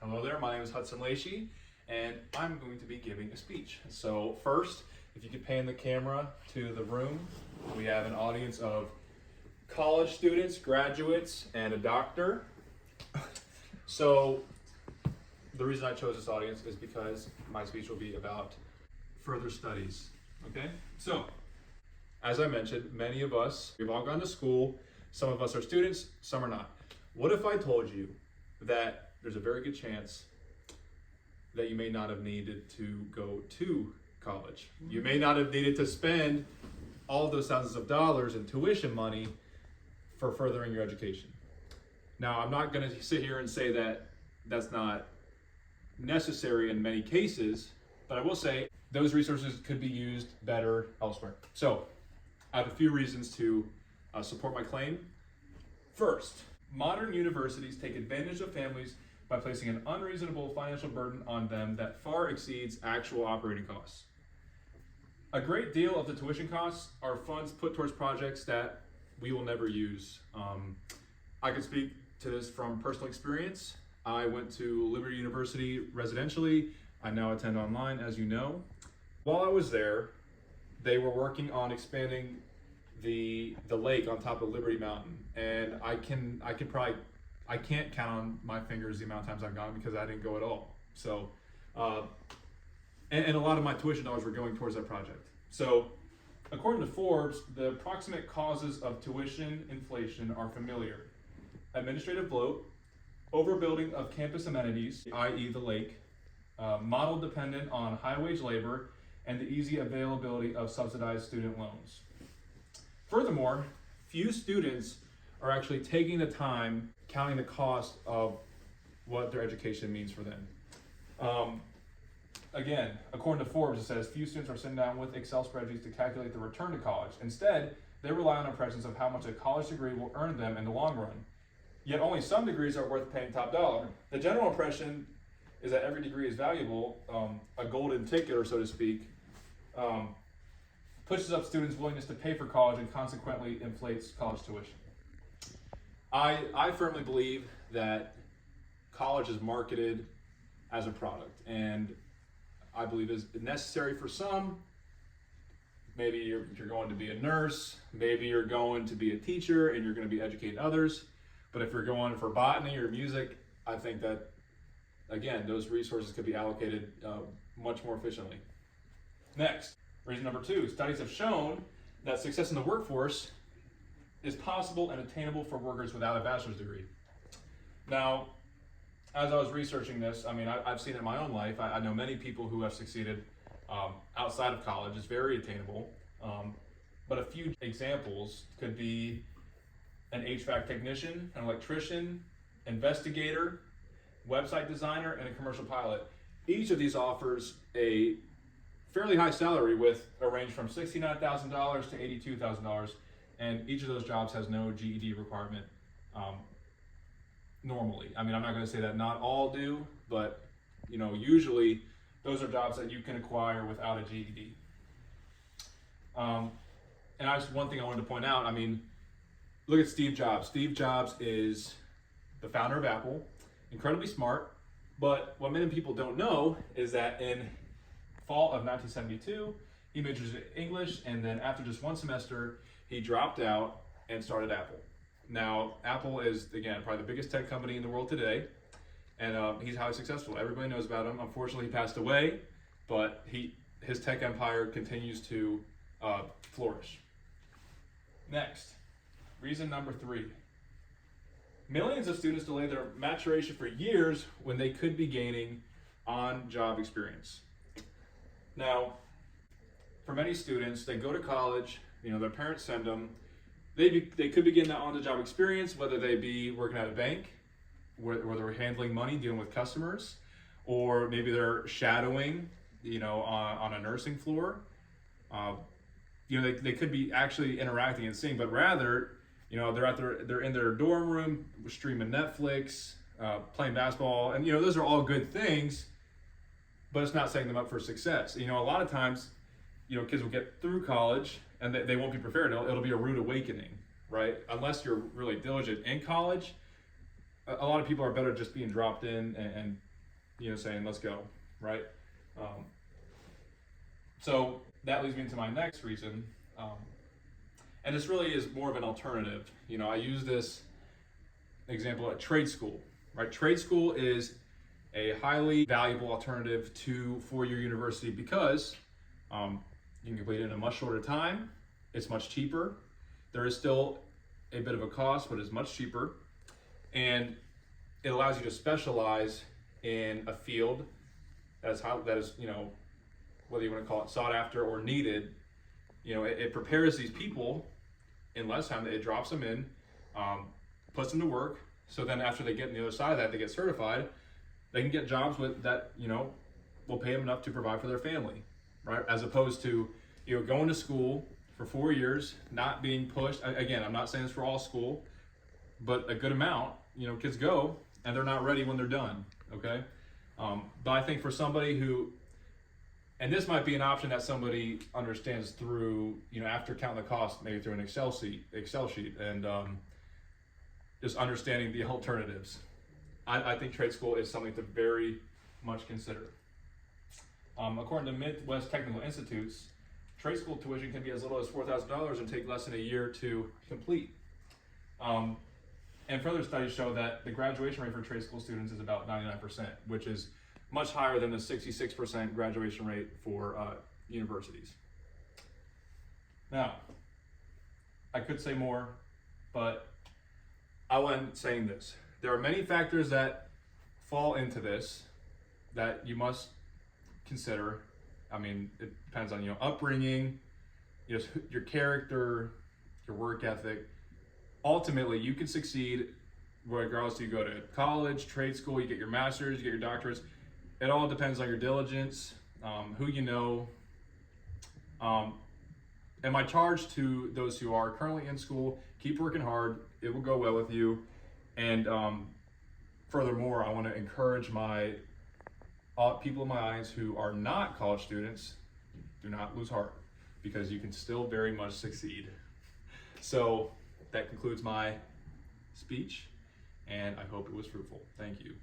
Hello there, my name is Hudson Lacey, and I'm going to be giving a speech. So first, if you could pan the camera to the room, we have an audience of college students, graduates, and a doctor. So the reason I chose this audience is because my speech will be about further studies, okay? So, as I mentioned, many of us, we've all gone to school. Some of us are students, some are not. What if I told you that there's a very good chance that you may not have needed to go to college? You may not have needed to spend all of those thousands of dollars in tuition money for furthering your education. Now, I'm not going to sit here and say that that's not necessary in many cases, but I will say those resources could be used better elsewhere. So, I have a few reasons to support my claim. First, modern universities take advantage of families by placing an unreasonable financial burden on them that far exceeds actual operating costs. A great deal of the tuition costs are funds put towards projects that we will never use. I can speak to this from personal experience. I went to Liberty University residentially. I now attend online, as you know. While I was there, they were working on expanding the lake on top of Liberty Mountain, and I can't count on my fingers the amount of times I've gone because I didn't go at all. So, and a lot of my tuition dollars were going towards that project. So, according to Forbes, the approximate causes of tuition inflation are familiar: administrative bloat, overbuilding of campus amenities, i.e. the lake, model dependent on high-wage labor, and the easy availability of subsidized student loans. Furthermore, few students are actually taking the time counting the cost of what their education means for them. Again, according to Forbes, it says few students are sitting down with Excel spreadsheets to calculate the return to college. Instead, they rely on impressions of how much a college degree will earn them in the long run. Yet only some degrees are worth paying top dollar. The general impression is that every degree is valuable, a golden ticket, or so to speak, pushes up students' willingness to pay for college and consequently inflates college tuition. I firmly believe that college is marketed as a product, and I believe is necessary for some. Maybe you're going to be a nurse, maybe you're going to be a teacher and you're going to be educating others. But if you're going for botany or music, I think that, again, those resources could be allocated much more efficiently. Next, reason number 2, studies have shown that success in the workforce is possible and attainable for workers without a bachelor's degree. Now, as I was researching this, I've seen it in my own life. I know many people who have succeeded outside of college. It's very attainable. But a few examples could be an HVAC technician, an electrician, investigator, website designer, and a commercial pilot. Each of these offers a fairly high salary with a range from $69,000 to $82,000, and each of those jobs has no GED requirement normally. I'm not going to say that not all do, but usually those are jobs that you can acquire without a GED. And one thing I wanted to point out, look at Steve Jobs. Steve Jobs is the founder of Apple, incredibly smart, but what many people don't know is that in fall of 1972, he majored in English, and then after just one semester, he dropped out and started Apple. Now, Apple is, again, probably the biggest tech company in the world today, and he's highly successful. Everybody knows about him. Unfortunately, he passed away, but his tech empire continues to flourish. Next. Reason number 3. Millions of students delay their maturation for years when they could be gaining on-job experience. Now, for many students, they go to college, their parents send them. They could be getting that on-the-job experience, whether they be working at a bank, where they're handling money, dealing with customers, or maybe they're shadowing, on a nursing floor. They could be actually interacting and seeing, but rather, they're in their dorm room streaming Netflix, playing basketball, and those are all good things, but it's not setting them up for success. A lot of times, kids will get through college and they won't be prepared. It'll be a rude awakening, right? Unless you're really diligent in college, a lot of people are better just being dropped in and saying, let's go, right? So that leads me into my next reason. And this really is more of an alternative. I use this example at trade school, right? Trade school is a highly valuable alternative to four-year university because you can complete it in a much shorter time. It's much cheaper. There is still a bit of a cost, but it's much cheaper. And it allows you to specialize in a field that is, whether you want to call it sought after or needed. It prepares these people in less time. It drops them in, puts them to work. So then after they get on the other side of that, they get certified, they can get jobs that will pay them enough to provide for their family, right? As opposed to going to school for 4 years, not being pushed. Again, I'm not saying this for all school, but a good amount, kids go and they're not ready when they're done, okay? But I think for somebody who, and this might be an option that somebody understands through, after counting the cost, maybe through an Excel sheet, and just understanding the alternatives. I think trade school is something to very much consider. According to Midwest Technical Institutes, trade school tuition can be as little as $4,000 and take less than a year to complete. And further studies show that the graduation rate for trade school students is about 99%, which is much higher than the 66% graduation rate for universities. Now, I could say more, but I went saying this. There are many factors that fall into this that you must consider. I mean, it depends on upbringing, your character, your work ethic. Ultimately, you can succeed regardless. You go to college, trade school, you get your master's, you get your doctorates. It all depends on your diligence, who you know. And my charge to those who are currently in school: keep working hard. It will go well with you. And furthermore, I want to encourage my people in my eyes who are not college students: do not lose heart, because you can still very much succeed. So that concludes my speech, and I hope it was fruitful. Thank you.